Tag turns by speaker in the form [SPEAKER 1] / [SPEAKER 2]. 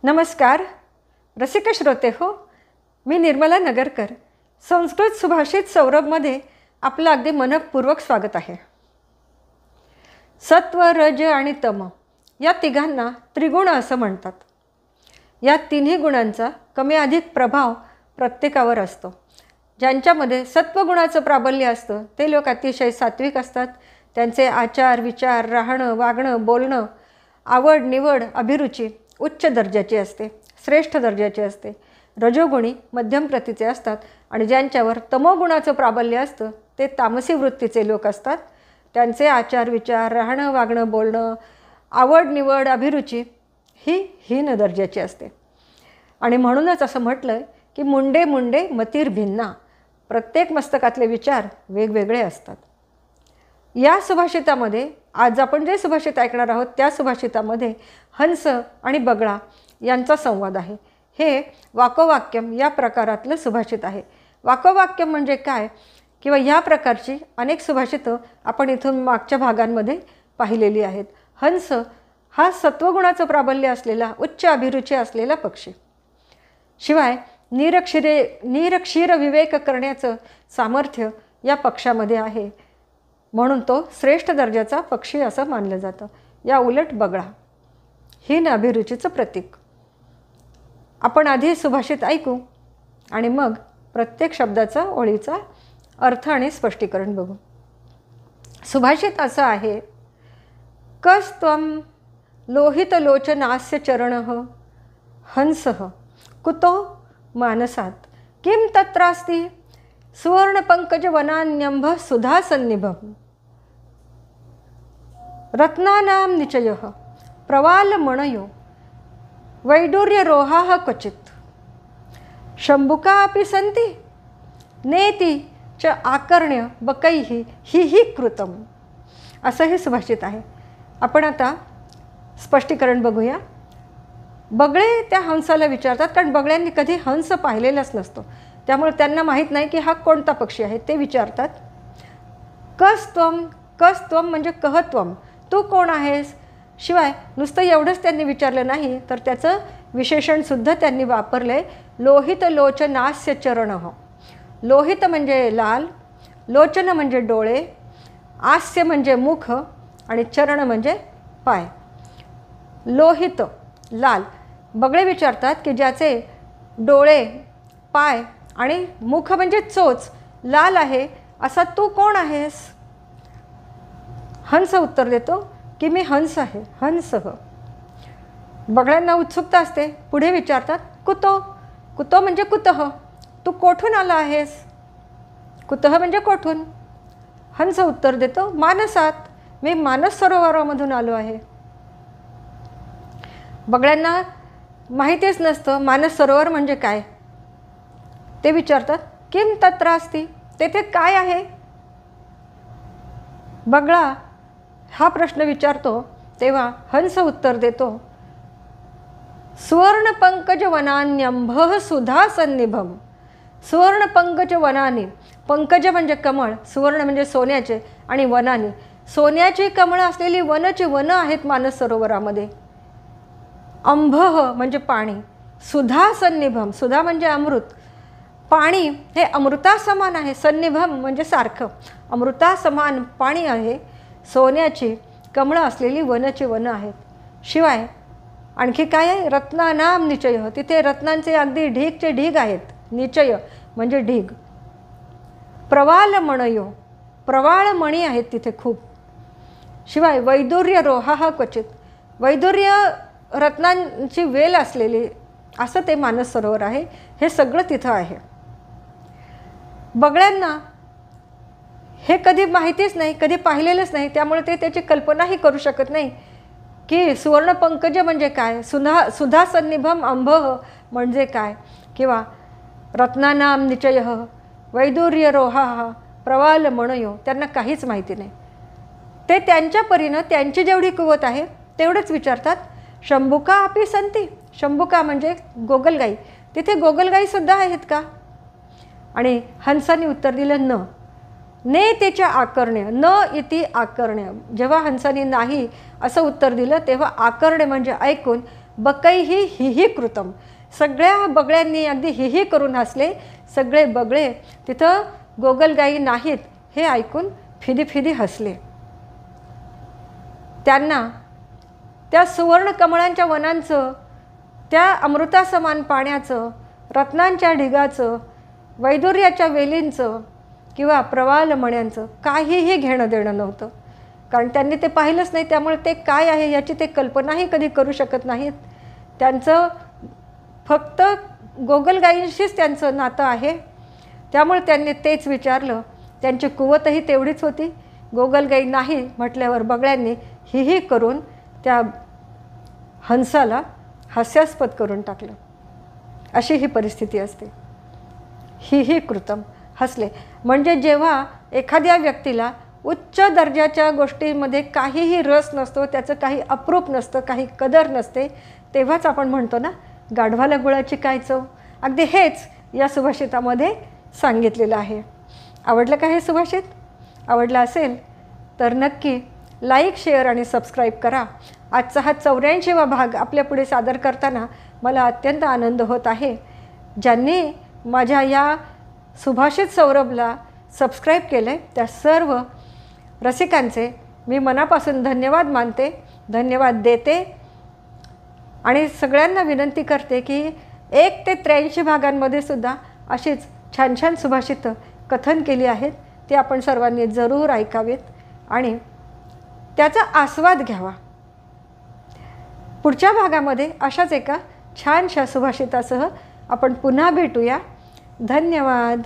[SPEAKER 1] नमस्कार रसिक श्रोते हो, मी निर्मला नगरकर. संस्कृत सुभाषित सौरभमध्ये आपलं अगदी मनपूर्वक स्वागत आहे. सत्व, रज आणि तम या तिघांना त्रिगुण असं म्हणतात. या तिन्ही गुणांचा कमी अधिक प्रभाव प्रत्येकावर असतो. ज्यांच्यामध्ये सत्वगुणाचं प्राबल्य असतं ते लोक अतिशय सात्विक असतात. त्यांचे आचार, विचार, राहणं, वागणं, बोलणं, आवड निवड, अभिरुची उच्च दर्जाची असते, श्रेष्ठ दर्जाची असते. रजोगुणी मध्यम प्रतीचे असतात आणि ज्यांच्यावर तमोगुणाचं प्राबल्य असतं ते तामसी वृत्तीचे लोक असतात. त्यांचे आचार, विचार, राहणं, वागणं, बोलणं, आवड निवड, अभिरुची ही हीन दर्जाची असते. आणि म्हणूनच असं म्हटलं आहे की मुंडे मुंडे मतीर भिन्ना, प्रत्येक मस्तकातले विचार वेगवेगळे असतात. या सुभाषितामध्ये आज आपण जे सुभाषित ऐकणार आहोत त्या सुभाषितामध्ये हंस आणि बगळा यांचा संवाद आहे. हे वाकोवाक्यम या प्रकारातलं सुभाषित आहे. वाकोवाक्यम म्हणजे काय किंवा या प्रकारची अनेक सुभाषितं आपण इथून मागच्या भागांमध्ये पाहिलेली आहेत. हंस हा सत्वगुणाचं प्राबल्य असलेला उच्च अभिरुची असलेला पक्षी. शिवाय निरक्षीर विवेक करण्याचं सामर्थ्य या पक्षामध्ये आहे, म्हणून तो श्रेष्ठ दर्जाचा पक्षी असं मानलं जातं. या उलट बगळा हीन अभिरुचीचं प्रतीक. आपण आधी सुभाषित ऐकू आणि मग प्रत्येक शब्दाचा ओळीचा अर्थ आणि स्पष्टीकरण बघू. सुभाषित असं आहे. कस्त्वं लोहितलोचनास्य चरणः हंसः कुतो मानसात किं तत्रास्ति सुवर्णपङ्कजवनान्यम्भः सुधासन्निभम् रत्नानां निचयः प्रवालमणयो वैडूर्यरोहाः क्वचित् शम्बुका अपि सन्ति नेति च आकर्ण्य बकैः हि कृतम्. असं हे सुभाषित आहे. आपण आता स्पष्टीकरण बघूया. बगळे त्या हंसाला विचारतात, कारण बगळ्यांनी कधी हंस पाहिलेलाच नसतो, त्यामुळे त्यांना माहीत नाही की हा कोणता पक्षी आहे. ते विचारतात कस्त्वम, कस्त्वम म्हणजे कहत्वम, तू कोण आहेस. शिवाय नुसतं एवढंच त्यांनी विचारलं नाही तर त्याचं विशेषणसुद्धा त्यांनी वापरलं आहे. लोहित लोचनास्य चरणः. लोहित म्हणजे लाल, लोचन म्हणजे डोळे, आस्य म्हणजे मुख आणि चरण म्हणजे पाय. लोहित लाल. बगळे विचारतात की ज्याचे डोळे, पाय आणि मुख म्हणजे चोच लाल आहे असा तू कोण आहेस. हंस उत्तर देतो की मी हंस आहे, हंसः. बगळ्यांना उत्सुकता असते, पुढे विचारतात कुतो. कुतो म्हणजे कुतः, तू कोठून आला आहेस. कुतः म्हणजे कोठून. हंस उत्तर देतो मानसात, मी मानस सरोवरामधून आलो आहे. बगळ्यांना माहितीच नसतं मानस सरोवर म्हणजे काय. ते विचारतात किम तत्र अस्ति, तेथे काय आहे. बगळा हा प्रश्न विचारतो तेव्हा हंस उत्तर देतो सुवर्णपंकज वनान्यंभः सुधासन्निभम. सुवर्णपंकज वनानी, पंकज म्हणजे कमळ, सुवर्ण म्हणजे सोन्याचे आणि वनानी सोन्याची कमळ असलेली वनची वनं आहेत मानस सरोवरामध्ये. अंभः म्हणजे पाणी, सुधा सन्निभम, सुधा म्हणजे अमृत, पाणी हे अमृतासमान आहे. सन्निभम म्हणजे सारखं, अमृतासमान पाणी आहे. सोन्याची कमळं असलेली वनची वनं आहेत. शिवाय आणखी काय आहे. रत्नानाम निचय, तिथे रत्नांचे अगदी ढीगचे ढीग आहेत. निचय म्हणजे ढीग. प्रवालमणयो, प्रवाळ मणी आहेत तिथे खूप. शिवाय वैदूर्य रोहा क्वचित, वैदूर्य रत्नांची वेल असलेली असं ते मानस सरोवर आहे. हे सगळं तिथं आहे. बगळ्यांना हे कधी माहितीच नाही, कधी पाहिलेलंच नाही, त्यामुळे ते त्याची कल्पनाही करू शकत नाही की सुवर्णपंकज म्हणजे काय, सुधासन्निभम अंभः म्हणजे काय, किंवा रत्नानाम निचयः वैदूर्यरोहाः प्रवालमणयो. त्यांना काहीच माहिती नाही. ते त्यांच्या परीनं त्यांची जेवढी कुवत आहे तेवढंच विचारतात. शंभुका अपि सन्ति, शंभुका म्हणजे गोगलगाई, तिथे गोगलगाईसुद्धा आहेत का. आणि हंसाने उत्तर दिलं न. ने त्याच्या आकर्ण्य, न इति आकर्ण्य. जेव्हा हंसाने नाही असं उत्तर दिलं तेव्हा आकर्ण्य म्हणजे ऐकून बकैही हिही कृतम. सगळ्या बगळ्यांनी अगदी हिही करून हसले. सगळे बगळे तिथं गोगलगायी नाहीत हे ऐकून फिदी फिदी हसले. त्यांना त्या सुवर्ण कमळांच्या वनांचं, त्या अमृतासमान पाण्याचं, रत्नांच्या ढिगाचं, वैदुर्याच्या वेलींचं किंवा प्रवाल मण्यांचं काहीही घेणं देणं नव्हतं. कारण त्यांनी ते पाहिलंच नाही. त्यामुळे ते काय आहे याची ते कल्पनाही कधी करू शकत नाहीत. त्यांचं फक्त गोगलगायींशीच त्यांचं नातं आहे. त्यामुळे त्यांनी तेच विचारलं. त्यांची कुवतही तेवढीच होती. गोगलगाई नाही म्हटल्यावर बगळ्यांनी हिही करून त्या हंसाला हास्यास्पद करून टाकलं. अशी ही परिस्थिती असते. हिही कृतम, हसले. म्हणजे जेव्हा एखाद्या व्यक्तीला उच्च दर्जाच्या गोष्टींमध्ये काहीही रस नसतो, त्याचं काही अप्रूप नसतं, काही कदर नसते, तेव्हाच आपण म्हणतो ना, गाढवाला गुळाची काय चव. अगदी हेच या सुभाषितामध्ये सांगितलेलं आहे. आवडलं का हे सुभाषित? आवडलं असेल तर नक्की लाईक, शेअर आणि सबस्क्राईब करा. आजचा हा 84वा भाग आपल्यापुढे सादर करताना मला अत्यंत आनंद होत आहे. ज्यांनी माझ्या या सुभाषित सौरभला सबस्क्राईब केलं आहे त्या सर्व रसिकांचे मी मनापासून धन्यवाद मानते, धन्यवाद देते. आणि सगळ्यांना विनंती करते की 1 ते 83 भागांमध्ये सुद्धा अशीच छान छान सुभाषितं कथन केली आहेत. ते आपण सर्वांनी जरूर ऐकावेत आणि त्याचा आस्वाद घ्यावा. पुढच्या भागामध्ये अशाच एका छानशा सुभाषितासह आपण पुन्हा भेटूया. धन्यवाद.